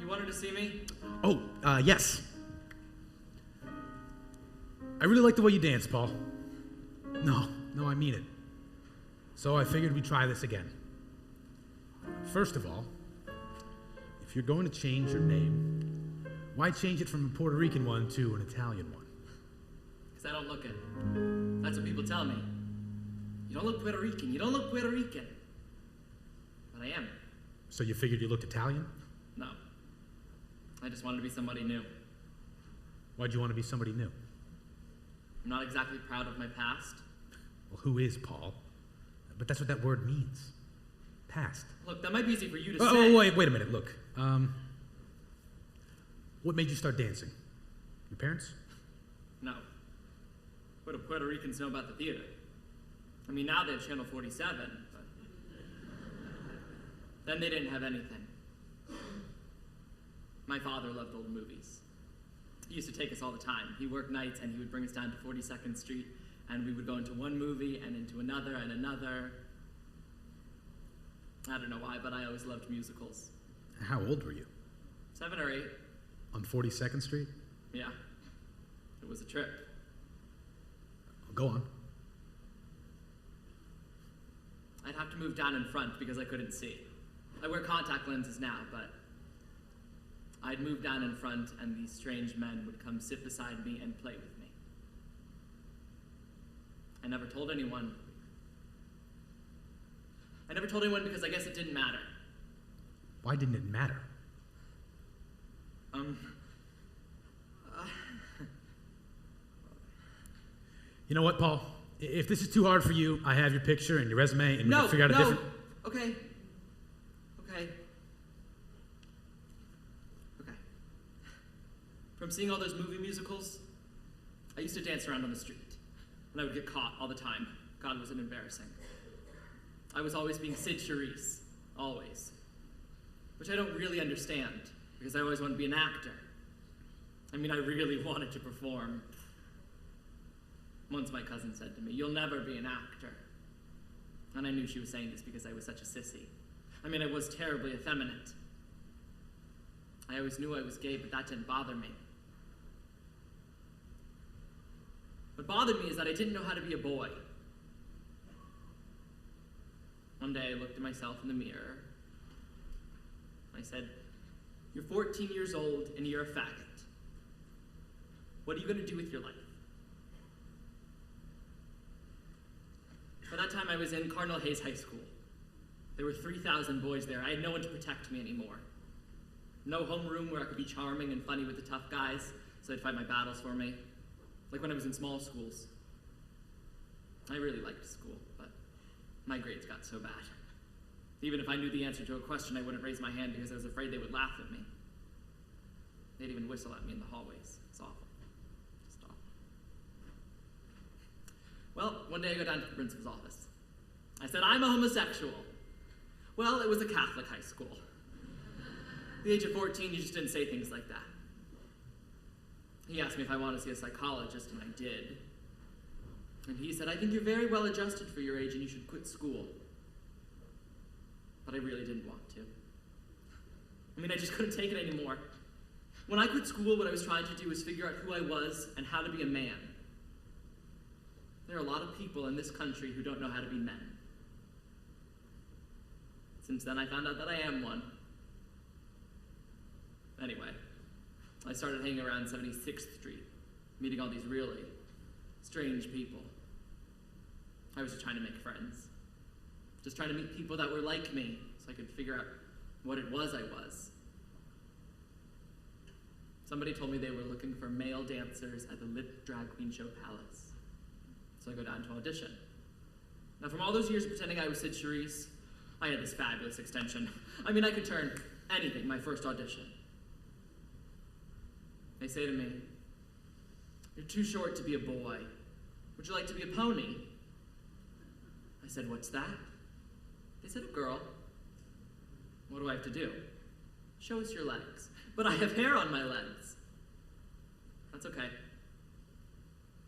You wanted to see me? Oh, yes. I really like the way you dance, Paul. No, I mean it. So I figured we'd try this again. First of all, if you're going to change your name, why change it from a Puerto Rican one to an Italian one? Because I don't look it. That's what people tell me. You don't look Puerto Rican. You don't look Puerto Rican. But I am. So you figured you looked Italian? No. I just wanted to be somebody new. Why'd you want to be somebody new? I'm not exactly proud of my past. Well, who is, Paul? But that's what that word means. Past. Look, that might be easy for you to say. Oh, wait a minute, look. What made you start dancing? Your parents? No. What do Puerto Ricans know about the theater? I mean, now they have Channel 47, but then they didn't have anything. My father loved old movies. He used to take us all the time. He worked nights and he would bring us down to 42nd Street and we would go into one movie and into another and another. I don't know why, but I always loved musicals. How old were you? 7 or 8. On 42nd Street? Yeah. It was a trip. Go on. I'd have to move down in front because I couldn't see. I wear contact lenses now, but I'd move down in front and these strange men would come sit beside me and play with me. I never told anyone. I never told anyone because I guess it didn't matter. Why didn't it matter? You know what, Paul? If this is too hard for you, I have your picture and your resume, and we can figure out a different... Okay. From seeing all those movie musicals, I used to dance around on the street, and I would get caught all the time. God, was it embarrassing. I was always being Sid Charisse, always. Which I don't really understand, because I always wanted to be an actor. I mean, I really wanted to perform. Once my cousin said to me, "You'll never be an actor." And I knew she was saying this because I was such a sissy. I mean, I was terribly effeminate. I always knew I was gay, but that didn't bother me. What bothered me is that I didn't know how to be a boy. One day I looked at myself in the mirror. I said, "You're 14 years old and you're a faggot. What are you going to do with your life?" By that time I was in Cardinal Hayes High School. There were 3,000 boys there. I had no one to protect me anymore. No homeroom where I could be charming and funny with the tough guys, so they'd fight my battles for me. Like when I was in small schools. I really liked school, but my grades got so bad. Even if I knew the answer to a question, I wouldn't raise my hand because I was afraid they would laugh at me. They'd even whistle at me in the hallways. It's awful. Just awful. Well, one day I go down to the principal's office. I said, "I'm a homosexual." Well, it was a Catholic high school. At the age of 14, you just didn't say things like that. He asked me if I wanted to see a psychologist, and I did. And he said, "I think you're very well adjusted for your age and you should quit school." But I really didn't want to. I mean, I just couldn't take it anymore. When I quit school, what I was trying to do was figure out who I was and how to be a man. There are a lot of people in this country who don't know how to be men. Since then, I found out that I am one. Anyway, I started hanging around 76th Street, meeting all these really strange people. I was just trying to make friends. Just trying to meet people that were like me, so I could figure out what it was I was. Somebody told me they were looking for male dancers at the Lit Drag Queen Show Palace. So I go down to audition. Now, from all those years of pretending I was Sid Charisse, I had this fabulous extension. I mean, I could turn anything my first audition. They say to me, "You're too short to be a boy. Would you like to be a pony?" I said, "What's that?" They said, "A girl." What do I have to do? "Show us your legs." "But I have hair on my legs." "That's okay.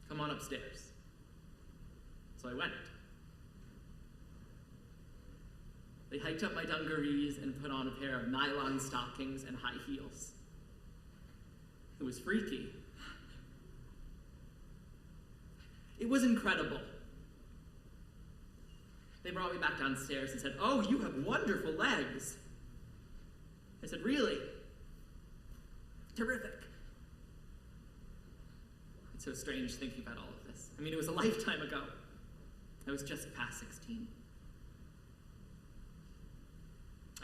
Come on upstairs." So I went. They hiked up my dungarees and put on a pair of nylon stockings and high heels. It was freaky. It was incredible. They brought me back downstairs and said, "Oh, you have wonderful legs." I said, "Really? Terrific." It's so strange thinking about all of this. I mean, it was a lifetime ago. I was just past 16.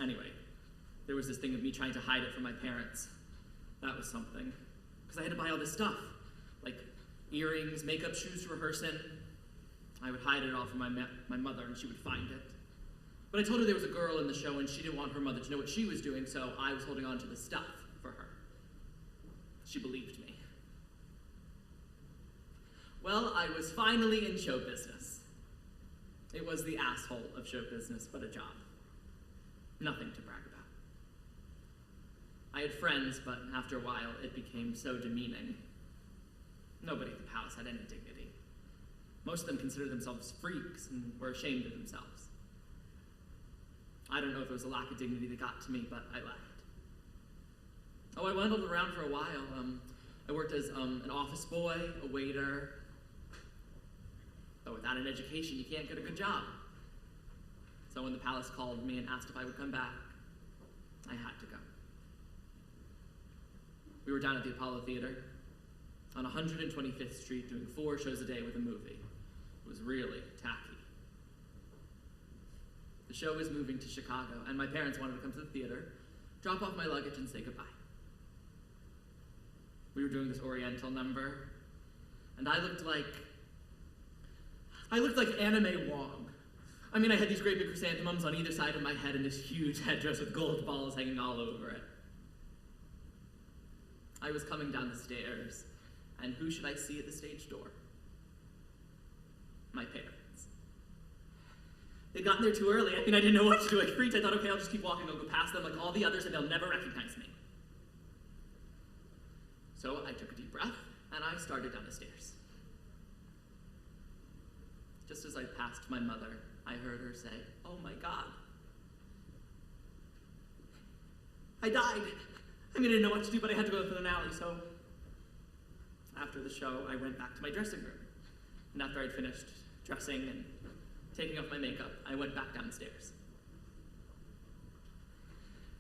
Anyway, there was this thing of me trying to hide it from my parents. That was something. Because I had to buy all this stuff, like earrings, makeup, shoes to rehearse in. I would hide it all from my mother, and she would find it. But I told her there was a girl in the show, and she didn't want her mother to know what she was doing, so I was holding on to the stuff for her. She believed me. Well, I was finally in show business. It was the asshole of show business, but a job. Nothing to brag about. I had friends, but after a while, it became so demeaning. Nobody at the palace had any dignity. Most of them considered themselves freaks and were ashamed of themselves. I don't know if it was a lack of dignity that got to me, but I left. Oh, I wandled around for a while. I worked as an office boy, a waiter. But without an education, you can't get a good job. So when the palace called me and asked if I would come back, I had to go. We were down at the Apollo Theater on 125th Street doing 4 shows a day with a movie. It was really tacky. The show was moving to Chicago, and my parents wanted to come to the theater, drop off my luggage, and say goodbye. We were doing this Oriental number, and I looked like Anime Wong. I mean, I had these great big chrysanthemums on either side of my head and this huge headdress with gold balls hanging all over it. I was coming down the stairs, and who should I see at the stage door? My parents. They'd gotten there too early. I mean, I didn't know what to do. I freaked. I thought, okay, I'll just keep walking. I'll go past them like all the others, and they'll never recognize me. So I took a deep breath, and I started down the stairs. Just as I passed my mother, I heard her say, "Oh my God. I died." I mean, I didn't know what to do, but I had to go to the finale, so after the show, I went back to my dressing room. And after I'd finished dressing and taking off my makeup, I went back downstairs.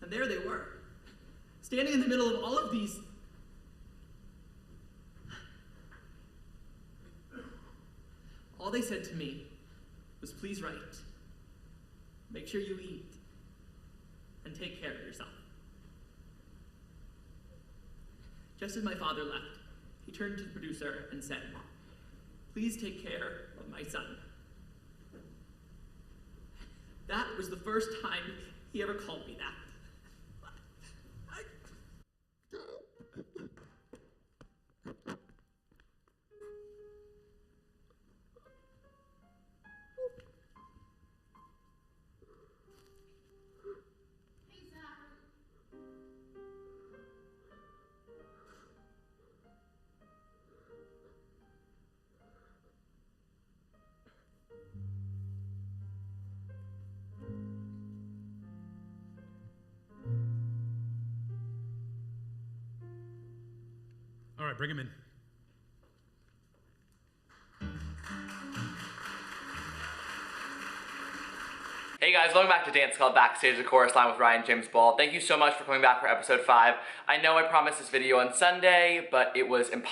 And there they were, standing in the middle of all of these. All they said to me was, "Please write. Make sure you eat. And take care of yourself." Just as my father left, he turned to the producer and said, "Please take care of my son." That was the first time he ever called me that. All right, bring him in. Hey guys, welcome back to Dance Club Backstage, the chorus line with Ryan James Ball. Thank you so much for coming back for episode 5. I know I promised this video on Sunday, but it was impossible.